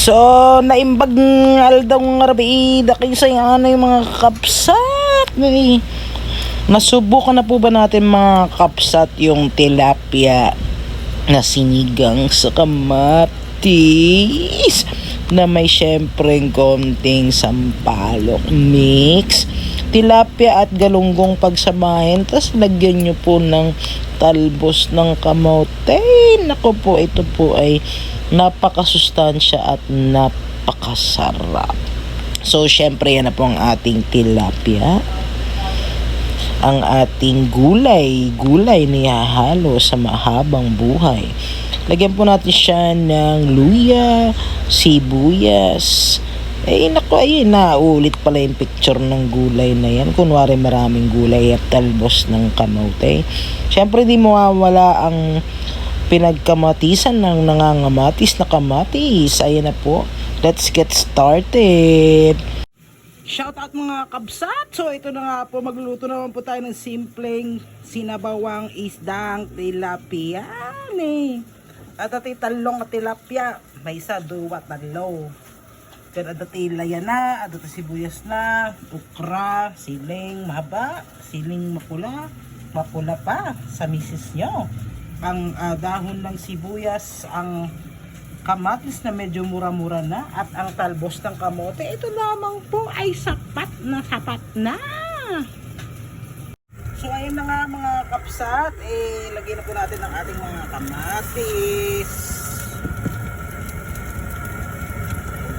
So, naimbag aldang ngarabi daking sayang yung mga kapsat. Nasubukan na po ba natin mga kapsat yung tilapia na sinigang sa kamatis na may syempreng konting sampalok mix, tilapia at galunggong pagsamahin, tapos lagyan nyo po ng talbos ng kamote. Nako po, ito po ay napakasustansya at napakasarap. So syempre yan na po ang ating tilapia, ang ating gulay na ihahalo sa mahabang buhay. Lagyan po natin siya ng luya, sibuyas. Naku, ayun, naulit pala yung picture ng gulay na yan. Kunwari maraming gulay at talbos ng kamote. Siyempre di mawawala ang pinagkamatisan ng nangangamatis na kamatis. Ayan na po. Let's get started. Shout out mga kabsat! So ito na nga po, magluluto naman po tayo ng simpleng sinabawang isdang tilapia. At ati talong at tilapia, may isa, duwa, talo. Then adati layana, adati sibuyas na, ukra, siling mahaba, siling mapula pa sa misis nyo. Ang dahon ng sibuyas, ang kamatis na medyo mura-mura na, at ang talbos ng kamote, ito lamang po ay sapat na. So ayun na nga mga kapsat, lagyan na po natin ang ating mga kamatis.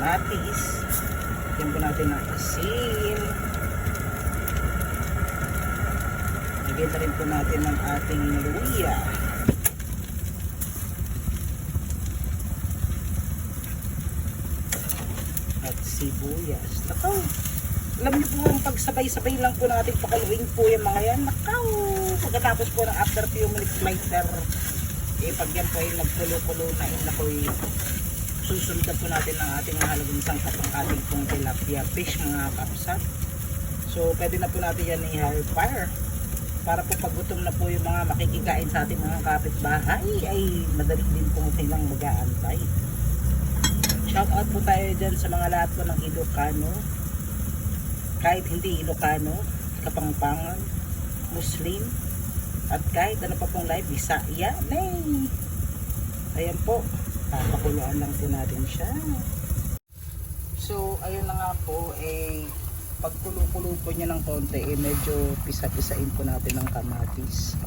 Lagyan po natin ng asin. Lagyan na rin po natin ang ating luya. At sibuyas. Nakaw! Alam niyo po, ang pagsabay-sabay lang po natin pakaluin po yung mga yan. Nakaw! Pagkatapos po ng after few minutes later, pag yan po ay nagpulo-pulo na yun, naku, susundan po natin ang ating mahalagang sangkap ng ating pong tilapia fish mga kapsat. So pwede na po natin yan i-high fire para po pag gutom na po yung mga makikikain sa ating mga kapitbahay ay madali din po silang mag-aantay. Shout out po tayo dyan sa mga lahat po ng Ilocano, kahit hindi Ilocano, Kapampangan, Muslim, at kahit ano pa pong live, Bisaya, ayan po, papakuluan lang po natin siya. So ayun na nga po, pag kulo-kulo po niya ng konti, medyo pisa-pisain po natin ng kamatis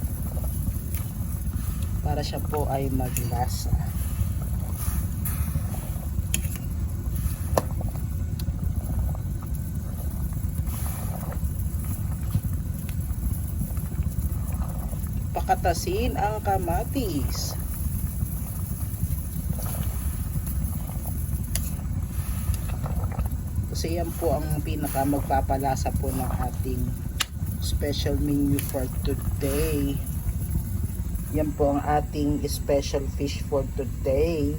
para siya po ay maglasa. Pakatasin ang kamatis. Kasi yan po ang pinaka magpapalasa po ng ating special menu for today. Yan po ang ating special fish for today.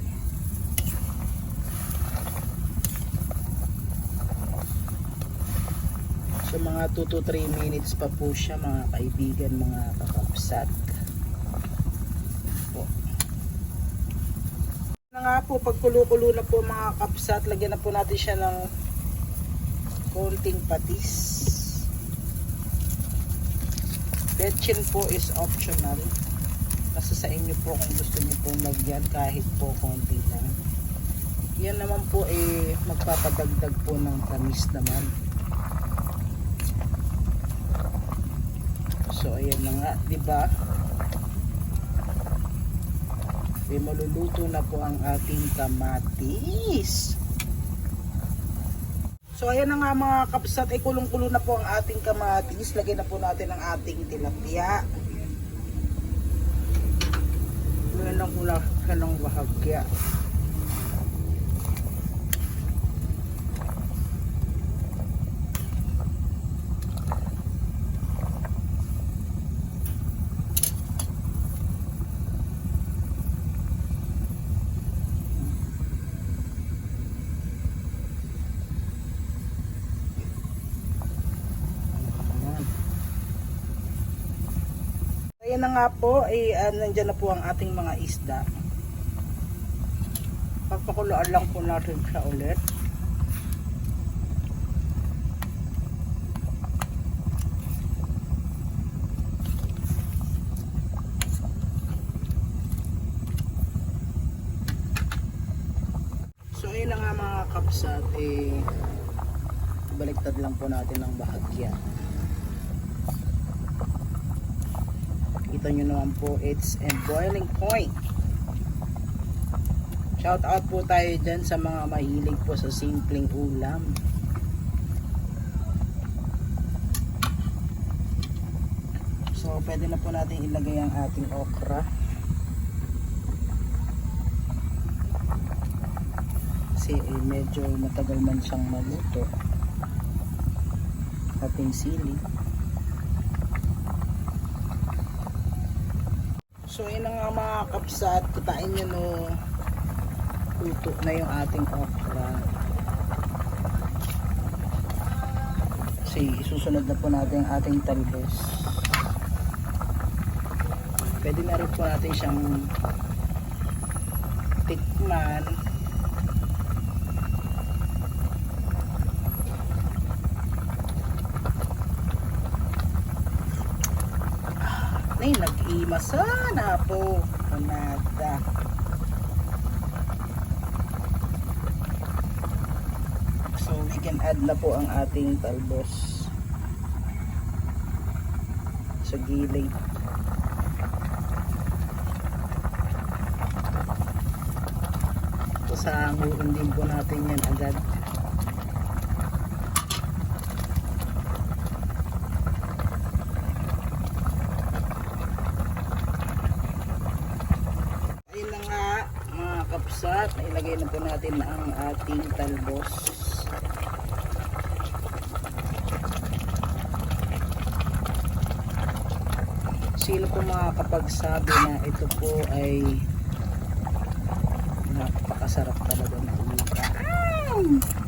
So mga 2 to 3 minutes pa po siya mga kaibigan, mga kakapsat. Na nga po, pag kulo-kulo na po mga kapsat, lagyan na po natin siya ng konting patis. Betchin po is optional. Nasa sa inyo po kung gusto niyo pong lagyan, kahit po konti lang. Yan naman po magpapadagdag po ng tamis naman. So ayan na nga, di ba? Maluluto na po ang ating kamatis. So ayan na nga mga kapsat, kulong-kulo na po ang ating kamatis. Lagyan na po natin ang ating tilapia. Lagyan lang po natin ng bahagya. Ayan na nga po, nandyan na po ang ating mga isda. Papakuluan lang po natin siya ulit. So ayun na nga mga kapsat, baliktad lang po natin ng bahagya. Kita nyo naman po, it's in boiling point. Shout out po tayo dyan sa mga mahilig po sa simpleng ulam. So pwede na po natin ilagay ang ating okra. Kasi medyo matagal man siyang maluto. Ating sili. So yun na nga mga kapsat, kitain nyo no, luto na yung ating okra. Kasi isusunod na po natin ang ating talbos. Pwede na rin po natin siyang tikman. Ay, nag-ima sana po. Kanada. So, we can add na po ang ating talbos sa gilid. So, sanguin din po natin yan agad. Kapsat, ilagay na po natin ang ating talbos. Sino po makakapagsabi na ito po ay napakasarap talaga na ulam.